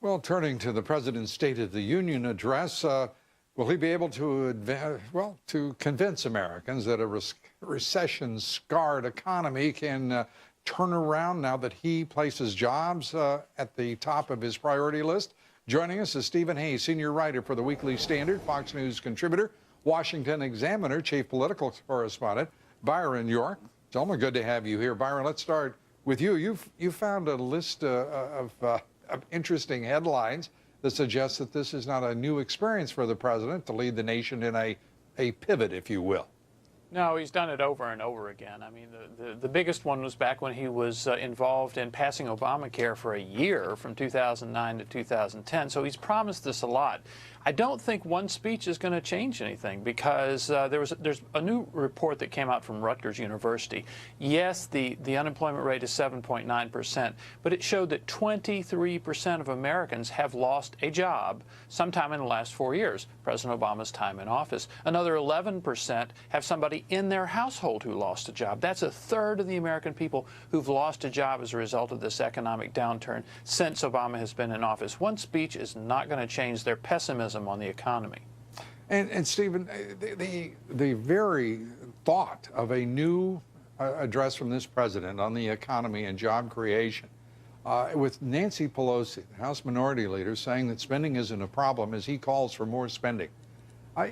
Well, turning to the president's State of the Union address, will he be able to to convince Americans that a recession-scarred economy can turn around now that he places jobs at the top of his priority list? Joining us is Stephen Hayes, senior writer for the Weekly Standard, Fox News contributor, Washington Examiner, chief political correspondent, Byron York. Gentlemen, good to have you here. Byron, let's start with you. You found a list of interesting headlines that suggest that this is not a new experience for the president to lead the nation in a pivot, if you will. No, he's done it over and over again. I mean, the biggest one was back when he was involved in passing Obamacare for a year from 2009 to 2010. So he's promised this a lot. I don't think one speech is going to change anything because there's a new report that came out from Rutgers University. Yes, the unemployment rate is 7.9%, but it showed that 23% of Americans have lost a job sometime in the last 4 years, President Obama's time in office. Another 11% have somebody in their household who lost a job. That's a third of the American people who've lost a job as a result of this economic downturn since Obama has been in office. One speech is not going to change their pessimism on the economy. And Stephen, the very thought of a new address from this president on the economy and job creation, with Nancy Pelosi, the House Minority Leader, saying that spending isn't a problem as he calls for more spending.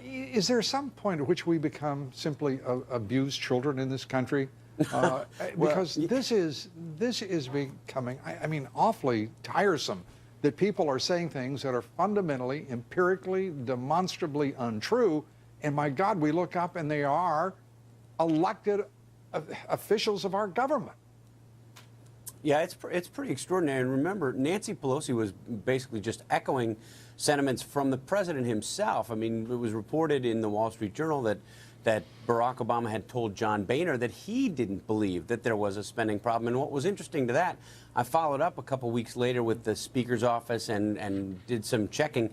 Is there some point at which we become simply abused children in this country? Because this is becoming, I mean, awfully tiresome that people are saying things that are fundamentally, empirically, demonstrably untrue. And my God, we look up and they are elected officials of our government. Yeah, it's pretty extraordinary. And remember, Nancy Pelosi was basically just echoing sentiments from the president himself. I mean, it was reported in the Wall Street Journal that Barack Obama had told John Boehner that he didn't believe that there was a spending problem. And what was interesting to that, I followed up a couple weeks later with the Speaker's office and did some checking.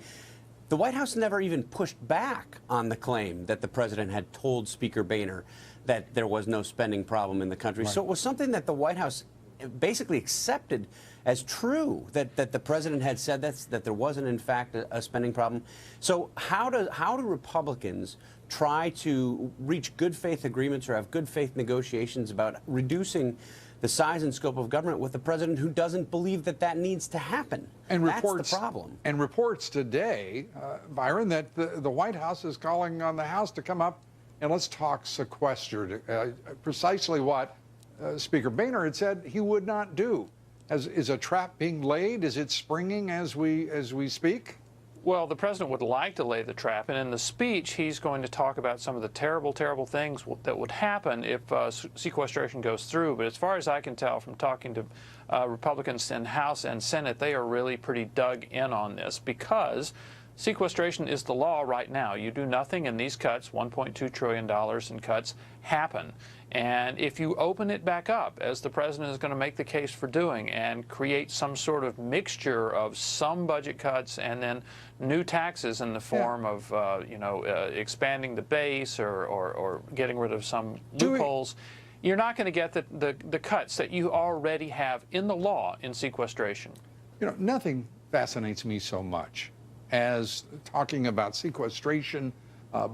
The White House never even pushed back on the claim that the president had told Speaker Boehner that there was no spending problem in the country. Right. So it was something that the White House basically accepted as true, that the president had said that there wasn't, in fact, a spending problem. So how do Republicans try to reach good faith agreements or have good faith negotiations about reducing the size and scope of government with a president who doesn't believe that needs to happen? And that's the problem. And reports today, Byron, that the White House is calling on the House to come up and let's talk sequestered, precisely what Speaker Boehner had said he would not do. Is a trap being laid? Is it springing as we speak? Well, the president would like to lay the trap, and in the speech, he's going to talk about some of the terrible, terrible things that would happen if sequestration goes through. But as far as I can tell from talking to Republicans in House and Senate, they are really pretty dug in on this because sequestration is the law right now. You do nothing, and these cuts, $1.2 trillion in cuts, happen. And if you open it back up, as the president is going to make the case for doing, and create some sort of mixture of some budget cuts and then new taxes in the form of, expanding the base or getting rid of some loopholes, you're not going to get the cuts that you already have in the law in sequestration. You know, nothing fascinates me so much as talking about sequestration,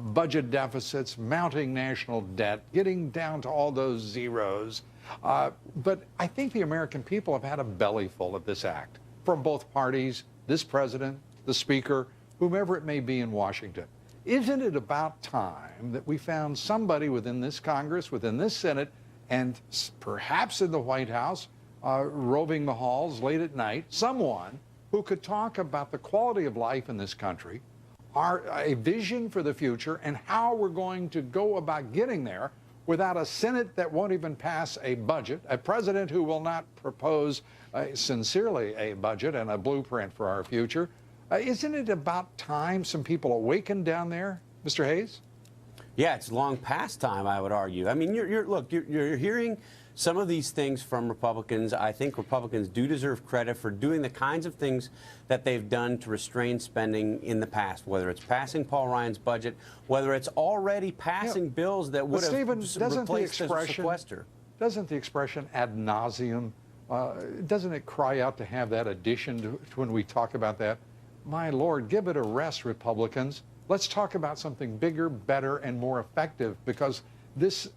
budget deficits, mounting national debt, getting down to all those zeros. But I think the American people have had a bellyful of this act from both parties, this president, the speaker, whomever it may be in Washington. Isn't it about time that we found somebody within this Congress, within this Senate, and perhaps in the White House, roving the halls late at night, someone who could talk about the quality of life in this country, a vision for the future, and how we're going to go about getting there without a Senate that won't even pass a budget, a president who will not propose sincerely a budget and a blueprint for our future. Isn't it about time some people awaken down there, Mr. Hayes? Yeah, it's long past time, I would argue. I mean, you're hearing some of these things from Republicans. I think Republicans do deserve credit for doing the kinds of things that they've done to restrain spending in the past, whether it's passing Paul Ryan's budget, whether it's already passing bills that would have replaced the sequester. Doesn't the expression ad nauseum doesn't it cry out to have that addition to when we talk about that? My Lord, give it a rest, Republicans. Let's talk about something bigger, better, and more effective, because this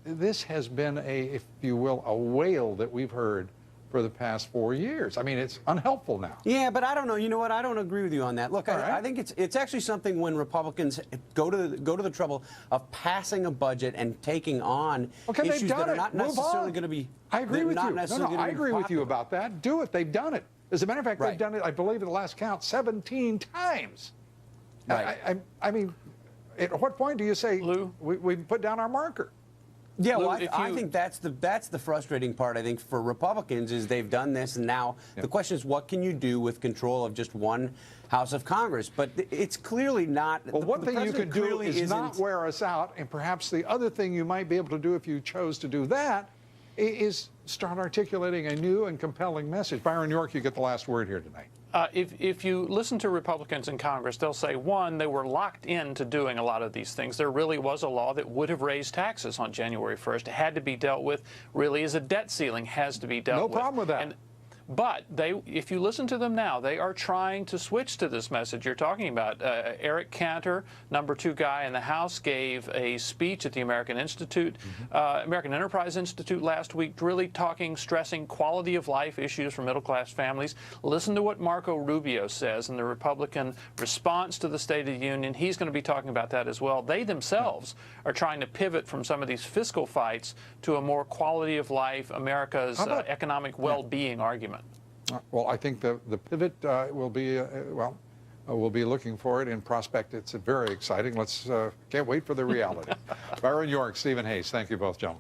has been if you will, a wail that we've heard for the past 4 years. I mean, it's unhelpful now. Yeah, but I don't know. You know what? I don't agree with you on that. Look, I think it's actually something when Republicans go to the trouble of passing a budget and taking on issues that are not necessarily going to be. I agree with you. No, I agree with you about that. Do it. They've done it. As a matter of fact, they've done it, I believe, at the last count, 17 times. Right. I mean, at what point do you say, Lou? we put down our marker? Yeah, Lou, well, I think that's the frustrating part. I think for Republicans is they've done this, and now the question is, what can you do with control of just one House of Congress? But it's clearly not. Well, one thing you could do is not wear us out, and perhaps the other thing you might be able to do if you chose to do that is start articulating a new and compelling message. Byron York, you get the last word here tonight. If you listen to Republicans in Congress, they'll say, one, they were locked into doing a lot of these things. There really was a law that would have raised taxes on January 1st. It had to be dealt with. Really, as a debt ceiling has to be dealt with. No problem with that. But if you listen to them now, they are trying to switch to this message you're talking about. Eric Cantor, number 2 guy in the House, gave a speech at the American Enterprise Institute last week, really stressing quality of life issues for middle-class families. Listen to what Marco Rubio says in the Republican response to the State of the Union. He's going to be talking about that as well. They themselves are trying to pivot from some of these fiscal fights to a more quality of life, America's economic well-being argument. Well, I think the pivot will be, we'll be looking for it in prospect. It's very exciting. Can't wait for the reality. Byron York, Stephen Hayes, thank you both, gentlemen.